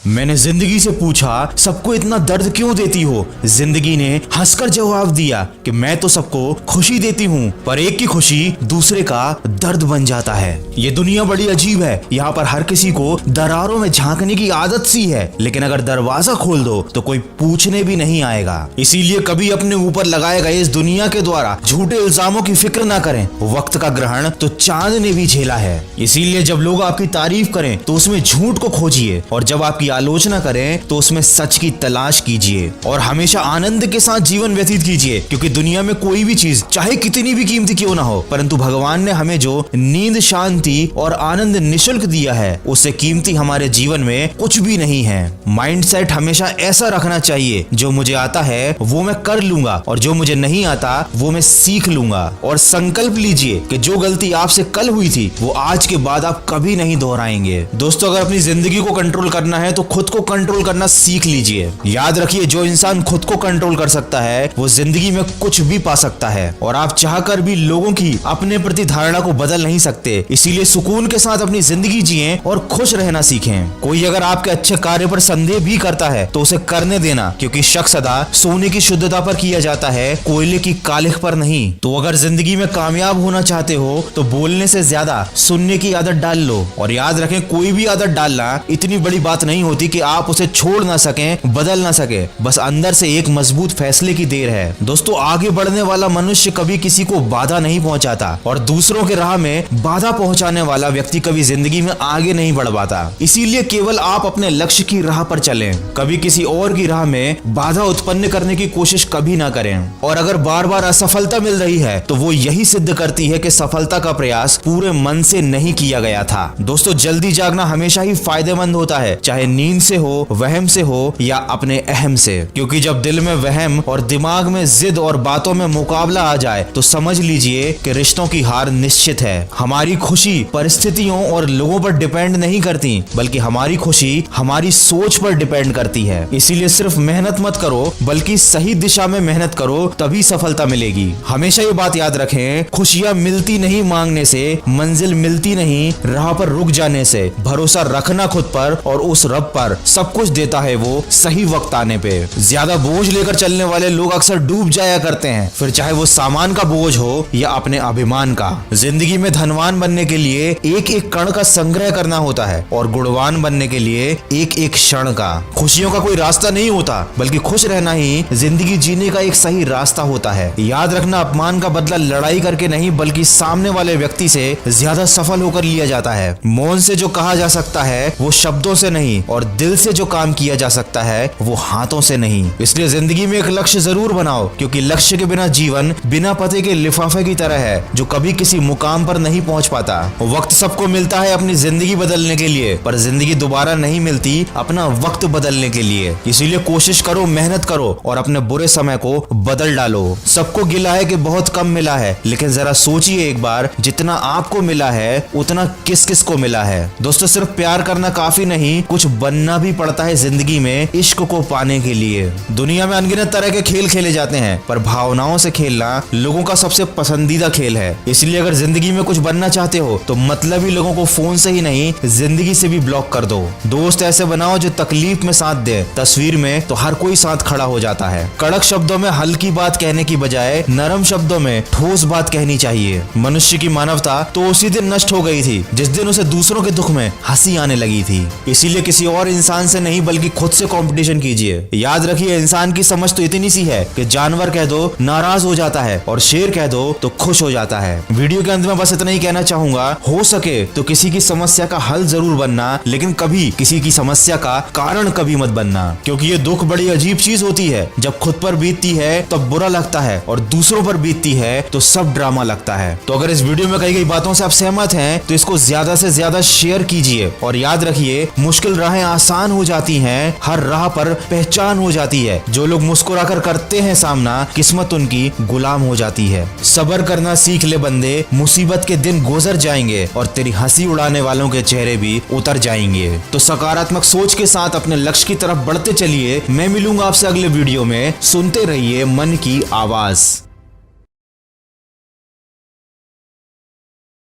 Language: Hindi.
मैंने जिंदगी से पूछा, सबको इतना दर्द क्यों देती हो? जिंदगी ने हंसकर जवाब दिया कि मैं तो सबको खुशी देती हूँ, पर एक की खुशी दूसरे का दर्द बन जाता है। ये दुनिया बड़ी अजीब है। यहाँ पर हर किसी को दरारों में झांकने की आदत सी है, लेकिन अगर दरवाजा खोल दो तो कोई पूछने भी नहीं आएगा। इसीलिए कभी अपने ऊपर लगाए गए इस दुनिया के द्वारा झूठे इल्जामों की फिक्र ना करें। वक्त का ग्रहण तो चांद ने भी झेला है। इसीलिए जब लोग आपकी तारीफ करें तो उसमें झूठ को खोजिए, और जब आपकी आलोचना करें तो उसमें सच की तलाश कीजिए। और हमेशा आनंद के साथ जीवन व्यतीत कीजिए, क्योंकि दुनिया में कोई भी चीज चाहे कितनी भी कीमती क्यों ना हो, परंतु भगवान ने हमें जो नींद, शांति और आनंद निःशुल्क दिया है, उससे कीमती हमारे जीवन में कुछ भी नहीं है। माइंडसेट हमेशा ऐसा रखना चाहिए, जो मुझे आता है वो मैं कर लूंगा, और जो मुझे नहीं आता वो मैं सीख लूंगा। और संकल्प लीजिए कि जो गलती आपसे कल हुई थी वो आज के बाद आप कभी नहीं दोहराएंगे। दोस्तों, अगर अपनी जिंदगी को कंट्रोल करना है तो खुद को कंट्रोल करना सीख लीजिए। याद रखिए, जो इंसान खुद को कंट्रोल कर सकता है वो जिंदगी में कुछ भी पा सकता है, और आप चाहकर भी लोगों की अपने प्रति धारणा को बदल नहीं सकते। इसीलिए सुकून के साथ अपनी जिंदगी जिएं और खुश रहना सीखें। कोई अगर आपके अच्छे कार्य पर संदेह भी करता है तो उसे करने देना, क्योंकि शक सदा सोने की शुद्धता पर किया जाता है, कोयले की कालिख पर नहीं। तो अगर जिंदगी में कामयाब होना चाहते हो तो बोलने से ज्यादा सुनने की आदत डाल लो। और याद रखें, कोई भी आदत डालना इतनी बड़ी बात नहीं होती कि आप उसे छोड़ ना सकें, बदल ना सके। बस अंदर से एक मजबूत फैसले की देर है। दोस्तों, आगे बढ़ने वाला मनुष्य कभी किसी को बाधा नहीं पहुंचाता, और दूसरों के राह में बाधा पहुंचाने वाला व्यक्ति कभी जिंदगी में आगे नहीं बढ़ पाता। इसीलिए केवल आप अपने लक्ष्य की राह पर चलें, कभी किसी और की राह में बाधा उत्पन्न करने की कोशिश कभी ना करें। और अगर बार बार असफलता मिल रही है तो वो यही सिद्ध करती है कि सफलता का प्रयास पूरे मन से नहीं किया गया था। दोस्तों, जल्दी जागना हमेशा ही फायदेमंद होता है, चाहे नींद से हो, वहम से हो या अपने अहम से। क्योंकि जब दिल में वहम और दिमाग में जिद और बातों में मुकाबला आ जाए तो समझ लीजिए कि रिश्तों की हार निश्चित है। हमारी खुशी परिस्थितियों और लोगों पर डिपेंड नहीं करती, बल्कि हमारी खुशी हमारी सोच पर डिपेंड करती है। इसीलिए सिर्फ मेहनत मत करो, बल्कि सही दिशा में मेहनत करो, तभी सफलता मिलेगी। हमेशा ये बात याद रखें, खुशियां मिलती नहीं मांगने से, मंजिल मिलती नहीं राह पर रुक जाने से। भरोसा रखना खुद पर, और उस रब पर सब कुछ देता है वो सही वक्त आने पे। ज्यादा बोझ लेकर चलने वाले लोग अक्सर डूब जाया करते हैं, फिर चाहे वो सामान का बोझ हो या अपने अभिमान का। जिंदगी में धनवान बनने के लिए एक एक कण का संग्रह करना होता है, और गुणवान बनने के लिए एक एक क्षण का। खुशियों का कोई रास्ता नहीं होता, बल्कि खुश रहना ही जिंदगी जीने का एक सही रास्ता होता है। याद रखना, अपमान का बदला लड़ाई करके नहीं, बल्कि सामने वाले व्यक्ति से ज्यादा सफल होकर लिया जाता है। मौन से जो कहा जा सकता है वो शब्दों से नहीं, और दिल से जो काम किया जा सकता है वो हाथों से नहीं। इसलिए जिंदगी में एक लक्ष्य जरूर बनाओ, क्योंकि लक्ष्य के बिना जीवन बिना पते के लिफाफे की तरह है, जो कभी किसी मुकाम पर नहीं पहुंच पाता। वक्त सबको मिलता है अपनी जिंदगी बदलने के लिए, पर जिंदगी दोबारा नहीं मिलती अपना वक्त बदलने के लिए। इसीलिए कोशिश करो, मेहनत करो, और अपने बुरे समय को बदल डालो। सबको गिला है कि बहुत कम मिला है, लेकिन जरा सोचिए एक बार, जितना आपको मिला है उतना किस किस को मिला है। दोस्तों, सिर्फ प्यार करना काफी नहीं, कुछ बनना भी पड़ता है जिंदगी में इश्क को पाने के लिए। दुनिया में अनगिनत तरह के खेल खेले जाते हैं, पर भावनाओं से खेलना लोगों का सबसे पसंदीदा खेल है। इसलिए अगर जिंदगी में कुछ बनना चाहते हो तो मतलबी लोगों को फोन से ही नहीं, जिंदगी से भी ब्लॉक कर दो। दोस्त ऐसे बनाओ जो तकलीफ में साथ दे, तस्वीर में तो हर कोई साथ खड़ा हो जाता है। कड़क शब्दों में हल्की बात कहने की बजाय नरम शब्दों में ठोस बात कहनी चाहिए। मनुष्य की मानवता तो उसी दिन नष्ट हो गई थी जिस दिन उसे दूसरों के दुख में हंसी आने लगी थी। इसीलिए किसी और इंसान से नहीं, बल्कि खुद से कंपटीशन कीजिए। याद रखिए, इंसान की समझ तो इतनी सी है कि जानवर कह दो नाराज हो जाता है, और शेर कह दो तो खुश हो जाता है। वीडियो के अंत में बस इतना ही कहना चाहूंगा, हो सके तो किसी की समस्या का हल जरूर बनना, लेकिन कभी किसी की समस्या का कारण कभी मत बनना। क्योंकि ये दुख बड़ी अजीब चीज होती है, जब खुद पर बीतती है तब बुरा लगता है, और दूसरों पर बीतती है तो सब ड्रामा लगता है। तो अगर इस वीडियो में कही गई बातों से आप सहमत हैं तो इसको ज्यादा से ज्यादा शेयर कीजिए। और याद रखिए, मुश्किल राहें आसान हो जाती हैं, हर राह पर पहचान हो जाती है। जो लोग मुस्कुराकर करते हैं सामना, किस्मत उनकी गुलाम हो जाती है। सब्र करना सीख ले बंदे, मुसीबत के दिन गुजर जाएंगे, और तेरी हंसी उड़ाने वालों के चेहरे भी उतर जाएंगे। तो सकारात्मक सोच के साथ अपने लक्ष्य की तरफ बढ़ते चलिए। मैं मिलूंगा आपसे अगले वीडियो में। सुनते रहिए मन की आवाज।